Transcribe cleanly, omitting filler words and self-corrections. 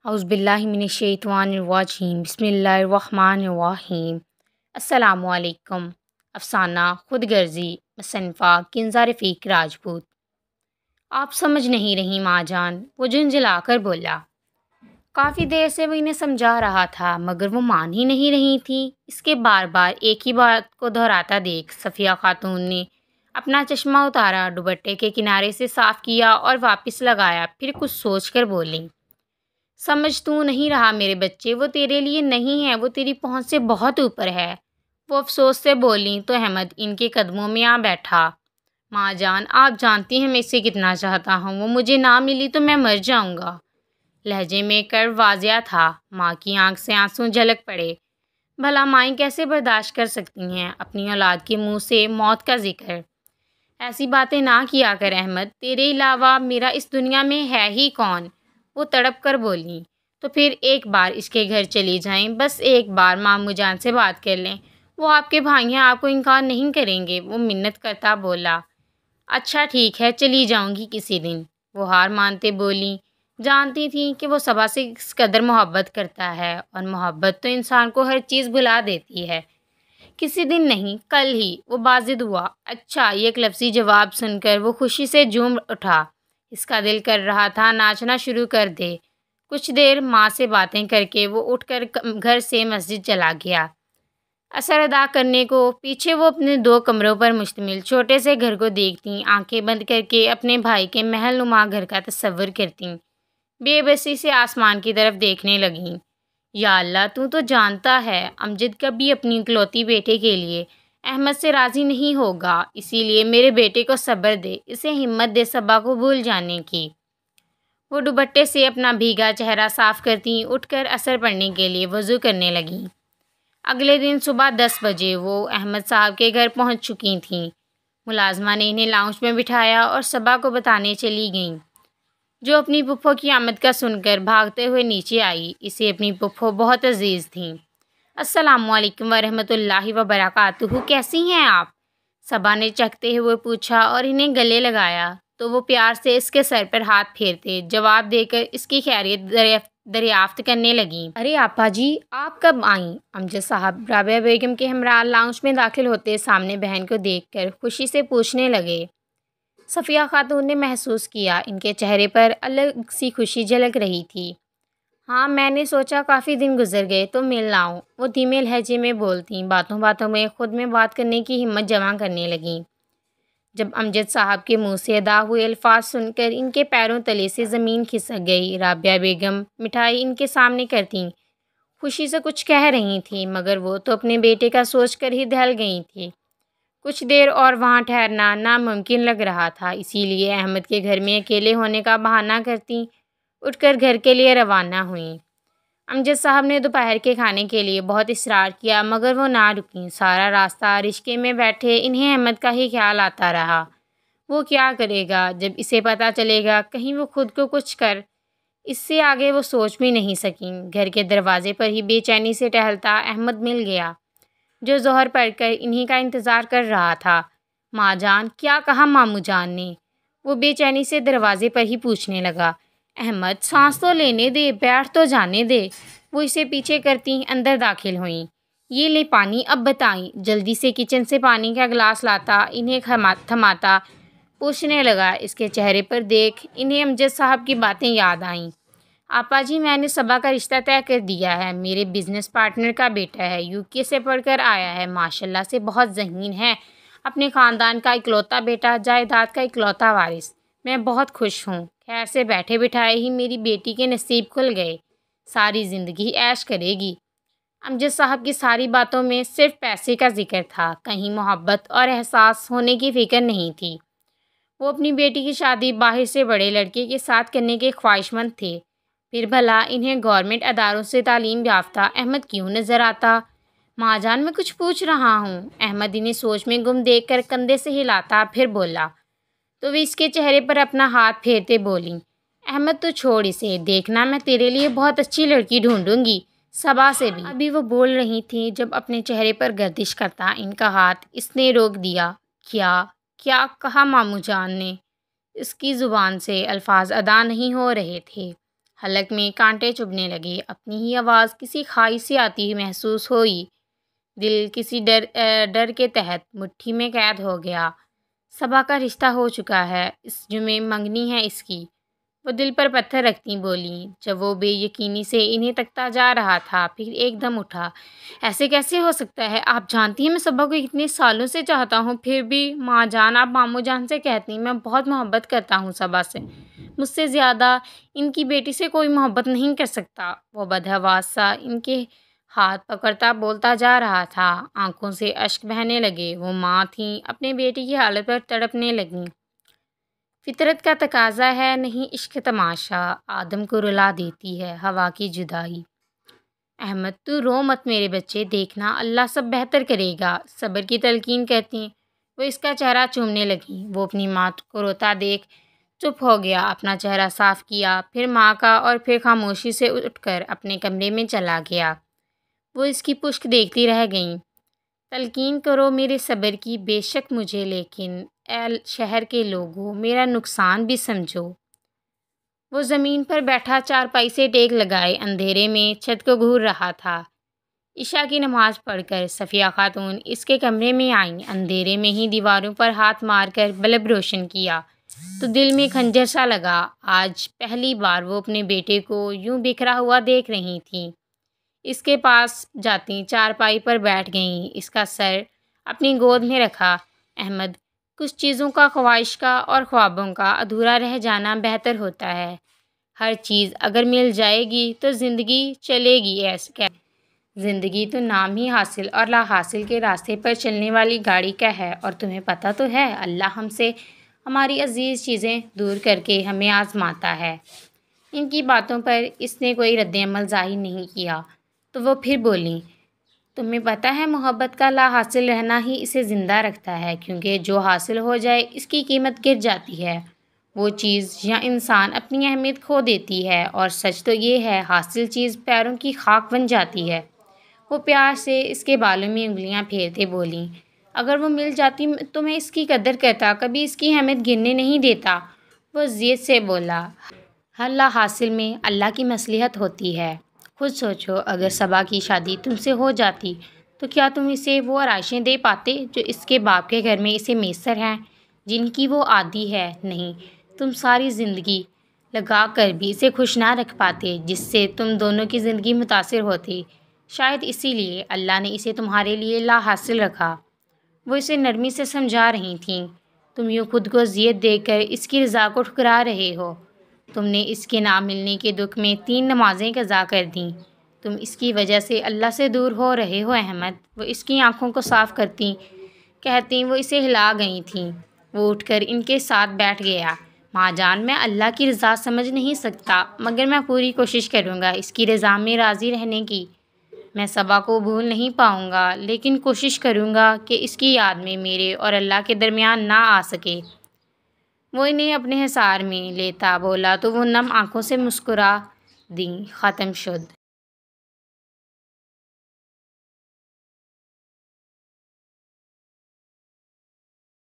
اعوذ باللہ من الشیطان الرجیم بسم اللہ الرحمن الرحیم۔ السلام علیکم۔ افسانہ خود غرضی مصنفہ کنزہ رفیق راجپوت۔ آپ سمجھ نہیں رہی ماں جان، وہ جھنجھلا کر بولا۔ کافی دیر سے وہ انہیں سمجھا رہا تھا مگر وہ مان ہی نہیں رہی تھی۔ اس کے بار بار ایک ہی بات کو دہراتا دیکھ صفیہ خاتون نے اپنا چشمہ اتارا، دوپٹے کے کنارے سے صاف کیا اور واپس لگایا، پھر کچھ سوچ کر بولی، سمجھ تو نہیں رہا میرے بچے، وہ تیرے لیے نہیں ہے، وہ تیری پہنچ سے بہت اوپر ہے۔ وہ افسوس سے بولیں تو احمد ان کے قدموں میں آ بیٹھا۔ ماں جان، آپ جانتی ہیں میں اسے کتنا چاہتا ہوں، وہ مجھے نہ ملی تو میں مر جاؤں گا۔ لہجے میں کرو واضح تھا۔ ماں کی آنکھ سے آنسو جھلک پڑے۔ بھلا مائیں کیسے برداشت کر سکتی ہیں اپنی اولاد کے منہ سے موت کا ذکر؟ ایسی باتیں نہ کیا کر احمد، تیرے علاوہ میرا اس دنیا میں ہے ہی کون؟ وہ تڑپ کر بولیں۔ تو پھر ایک بار اس کے گھر چلی جائیں، بس ایک بار ماموں جان سے بات کر لیں، وہ آپ کے بھائی ہیں، آپ کو انکار نہیں کریں گے۔ وہ منت کرتا بولا، اچھا ٹھیک ہے، چلی جاؤں گی کسی دن۔ وہ ہار مانتے بولیں، جانتی تھیں کہ وہ صبا سے اس قدر محبت کرتا ہے، اور محبت تو انسان کو ہر چیز بھلا دیتی ہے۔ کسی دن نہیں، کل ہی وہ بازد ہوا۔ اچھا، ایک لفظی جواب سن کر وہ خوشی سے جھوم اٹھا۔ اس کا دل کر رہا تھا ناچنا شروع کر دے۔ کچھ دیر ماں سے باتیں کر کے وہ اٹھ کر گھر سے مسجد چلا گیا۔ اثر ادا کرنے کو پیچھے وہ اپنے 2 کمروں پر مشتمل چھوٹے سے گھر کو دیکھتی، آنکھیں بند کر کے اپنے بھائی کے محل نما گھر کا تصور کرتی، بے بسی سے آسمان کی طرف دیکھنے لگیں۔ یا اللہ، تو جانتا ہے امجد کبھی اپنی اکلوتی بیٹے کے لیے احمد سے راضی نہیں ہوگا، اسی لیے میرے بیٹے کو صبر دے، اسے ہمت دے صبا کو بھول جانے کی۔ وہ دوپٹے سے اپنا بھیگا چہرہ صاف کرتی اٹھ کر اثر پڑھنے کے لیے وضو کرنے لگیں۔ اگلے دن صبح 10 بجے وہ احمد صاحب کے گھر پہنچ چکی تھیں۔ ملازمہ نے انہیں لاؤنج میں بٹھایا اور صبا کو بتانے چلی گئیں، جو اپنی پھپھو کی آمد کا سن کر بھاگتے ہوئے نیچے آئی۔ اسے اپنی پھپھو بہت عزیز تھیں۔ السلام علیکم ورحمۃ اللہ وبرکاتہ، کیسی ہیں آپ؟ صبا نے چکھتے ہوئے پوچھا اور انہیں گلے لگایا تو وہ پیار سے اس کے سر پر ہاتھ پھیرتے جواب دے کر اس کی خیریت دریافت کرنے لگیں۔ ارے آپا جی، آپ کب آئیں؟ امجد صاحب رابعہ بیگم کے ہمراہ لاؤنج میں داخل ہوتے سامنے بہن کو دیکھ کر خوشی سے پوچھنے لگے۔ صفیہ خاتون نے محسوس کیا ان کے چہرے پر الگ سی خوشی جھلک رہی تھی۔ ہاں، میں نے سوچا کافی دن گزر گئے تو مل آؤں، وہ دھیمے لہجے میں بولتیں، باتوں باتوں میں خود میں بات کرنے کی ہمت جمع کرنے لگیں۔ جب امجد صاحب کے منہ سے ادا ہوئے الفاظ سن کر ان کے پیروں تلے سے زمین کھسک گئی۔ رابعہ بیگم مٹھائی ان کے سامنے کرتیں خوشی سے کچھ کہہ رہی تھیں، مگر وہ تو اپنے بیٹے کا سوچ کر ہی دہل گئی تھیں۔ کچھ دیر اور وہاں ٹھہرنا ناممکن لگ رہا تھا، اسی لیے احمد کے گھر میں اکیلے ہونے کا بہانہ کرتی اٹھ کر گھر کے لیے روانہ ہوئیں۔ امجد صاحب نے دوپہر کے کھانے کے لیے بہت اصرار کیا مگر وہ نہ رکیں۔ سارا راستہ رشکے میں بیٹھے انہیں احمد کا ہی خیال آتا رہا۔ وہ کیا کرے گا جب اسے پتہ چلے گا، کہیں وہ خود کو کچھ کر۔ اس سے آگے وہ سوچ بھی نہیں سکیں۔ گھر کے دروازے پر ہی بے چینی سے ٹہلتا احمد مل گیا، جو ظہر پڑھ کر انہی کا انتظار کر رہا تھا۔ ماں جان، کیا کہا ماموں جان نے؟ وہ بے چینی سے دروازے پر ہی پوچھنے لگا۔ احمد، سانس تو لینے دے، بیٹھ تو جانے دے۔ وہ اسے پیچھے کرتی اندر داخل ہوئیں۔ یہ لے پانی، اب بتائیں۔ جلدی سے کچن سے پانی کا گلاس لاتا انہیں تھماتا پوچھنے لگا۔ اس کے چہرے پر دیکھ انہیں امجد صاحب کی باتیں یاد آئیں۔ آپا جی، میں نے صبا کا رشتہ طے کر دیا ہے، میرے بزنس پارٹنر کا بیٹا ہے، UK سے پڑھ کر آیا ہے، ماشاءاللہ سے بہت ذہین ہے، اپنے خاندان کا اکلوتا بیٹا، جائیداد کا اکلوتا وارث۔ میں بہت خوش ہوں۔ خیر سے بیٹھے بٹھائے ہی میری بیٹی کے نصیب کھل گئے، ساری زندگی عیش کرے گی۔ امجد صاحب کی ساری باتوں میں صرف پیسے کا ذکر تھا، کہیں محبت اور احساس ہونے کی فکر نہیں تھی۔ وہ اپنی بیٹی کی شادی باہر سے بڑے لڑکے کے ساتھ کرنے کے خواہشمند تھے۔ پھر بھلا انہیں گورنمنٹ اداروں سے تعلیم یافتہ احمد کیوں نظر آتا؟ ماں جان، میں کچھ پوچھ رہا ہوں۔ احمد انہیں سوچ میں گم دیکھ کر کندھے سے ہلاتا پھر بولا، تو وہ اس کے چہرے پر اپنا ہاتھ پھیرتے بولیں، احمد تو چھوڑ اسے، دیکھنا میں تیرے لیے بہت اچھی لڑکی ڈھونڈوں گی، صبا سے بھی۔ ابھی وہ بول رہی تھیں جب اپنے چہرے پر گردش کرتا ان کا ہاتھ اس نے روک دیا۔ کیا کہا ماموں جان نے؟ اس کی زبان سے الفاظ ادا نہیں ہو رہے تھے۔ حلق میں کانٹے چبھنے لگے، اپنی ہی آواز کسی کھائی سے آتی ہوئی محسوس ہوئی۔ دل کسی ڈر کے تحت مٹھی میں قید ہو گیا۔ صبا کا رشتہ ہو چکا ہے، اس جمعے منگنی ہے اس کی، وہ دل پر پتھر رکھتی بولیں۔ جب وہ بے یقینی سے انہیں تکتا جا رہا تھا، پھر ایک دم اٹھا۔ ایسے کیسے ہو سکتا ہے؟ آپ جانتی ہیں میں صبا کو اتنے سالوں سے چاہتا ہوں، پھر بھی ماں جان آپ ماموں جان سے کہتی ہیں۔ میں بہت محبت کرتا ہوں صبا سے، مجھ سے زیادہ ان کی بیٹی سے کوئی محبت نہیں کر سکتا۔ وہ بدحواس سا ان کے ہاتھ پکڑتا بولتا جا رہا تھا، آنکھوں سے اشک بہنے لگے۔ وہ ماں تھیں، اپنے بیٹی کی حالت پر تڑپنے لگیں۔ فطرت کا تقاضا ہے، نہیں عشق تماشا، آدم کو رلا دیتی ہے ہوا کی جدائی۔ احمد تو رو مت میرے بچے، دیکھنا اللہ سب بہتر کرے گا، صبر کی تلقین کرتی وہ اس کا چہرہ چومنے لگیں۔ وہ اپنی ماں کو روتا دیکھ چپ ہو گیا، اپنا چہرہ صاف کیا، پھر ماں کا، اور پھر خاموشی سے اٹھ کر اپنے کمرے میں چلا گیا۔ وہ اس کی پشت دیکھتی رہ گئیں۔ تلقین کرو میرے صبر کی بے شک مجھے، لیکن اے شہر کے لوگوں میرا نقصان بھی سمجھو۔ وہ زمین پر بیٹھا چارپائی سے ٹیک لگائے اندھیرے میں چھت کو گھور رہا تھا۔ عشاء کی نماز پڑھ کر صفیہ خاتون اس کے کمرے میں آئیں۔ اندھیرے میں ہی دیواروں پر ہاتھ مار کر بلب روشن کیا تو دل میں خنجر سا لگا۔ آج پہلی بار وہ اپنے بیٹے کو یوں بکھرا ہوا دیکھ رہی تھیں۔ اس کے پاس جاتی چارپائی پر بیٹھ گئیں، اس کا سر اپنی گود میں رکھا۔ احمد، کچھ چیزوں کا خواہش کا اور خوابوں کا ادھورا رہ جانا بہتر ہوتا ہے۔ ہر چیز اگر مل جائے گی تو زندگی چلے گی ایسے۔ زندگی تو نام ہی حاصل اور لا حاصل کے راستے پر چلنے والی گاڑی کا ہے، اور تمہیں پتہ تو ہے اللہ ہم سے ہماری عزیز چیزیں دور کر کے ہمیں آزماتا ہے۔ ان کی باتوں پر اس نے کوئی رد عمل ظاہر نہیں کیا تو وہ پھر بولیں، تمہیں پتہ ہے محبت کا لا حاصل رہنا ہی اسے زندہ رکھتا ہے، کیونکہ جو حاصل ہو جائے اس کی قیمت گر جاتی ہے۔ وہ چیز یا انسان اپنی اہمیت کھو دیتی ہے، اور سچ تو یہ ہے حاصل چیز پیروں کی خاک بن جاتی ہے۔ وہ پیار سے اس کے بالوں میں انگلیاں پھیرتے بولیں، اگر وہ مل جاتی تو میں اس کی قدر کرتا، کبھی اس کی اہمیت گرنے نہیں دیتا۔ وہ ضد سے بولا، ہر لا حاصل میں اللہ کی مصلحت ہوتی ہے۔ خود سوچو، اگر صبا کی شادی تم سے ہو جاتی تو کیا تم اسے وہ آرائشیں دے پاتے جو اس کے باپ کے گھر میں اسے میسر ہیں، جن کی وہ عادی ہے؟ نہیں، تم ساری زندگی لگا کر بھی اسے خوش نہ رکھ پاتے، جس سے تم دونوں کی زندگی متاثر ہوتی۔ شاید اسی لیے اللہ نے اسے تمہارے لیے لا حاصل رکھا۔ وہ اسے نرمی سے سمجھا رہی تھیں، تم یوں خود کو اذیت دے کر اس کی رضا کو ٹھکرا رہے ہو۔ تم نے اس کے نہ ملنے کے دکھ میں 3 نمازیں قضا کر دیں، تم اس کی وجہ سے اللہ سے دور ہو رہے ہو احمد۔ وہ اس کی آنکھوں کو صاف کرتی کہتی وہ اسے ہلا گئی تھیں۔ وہ اٹھ کر ان کے ساتھ بیٹھ گیا۔ ماں جان، میں اللہ کی رضا سمجھ نہیں سکتا، مگر میں پوری کوشش کروں گا اس کی رضا میں راضی رہنے کی۔ میں صبا کو بھول نہیں پاؤں گا، لیکن کوشش کروں گا کہ اس کی یاد میں میرے اور اللہ کے درمیان نہ آ سکے۔ وہ انہیں اپنے حصار میں لیتا بولا تو وہ نم آنکھوں سے مسکرا دیں۔ ختم شد۔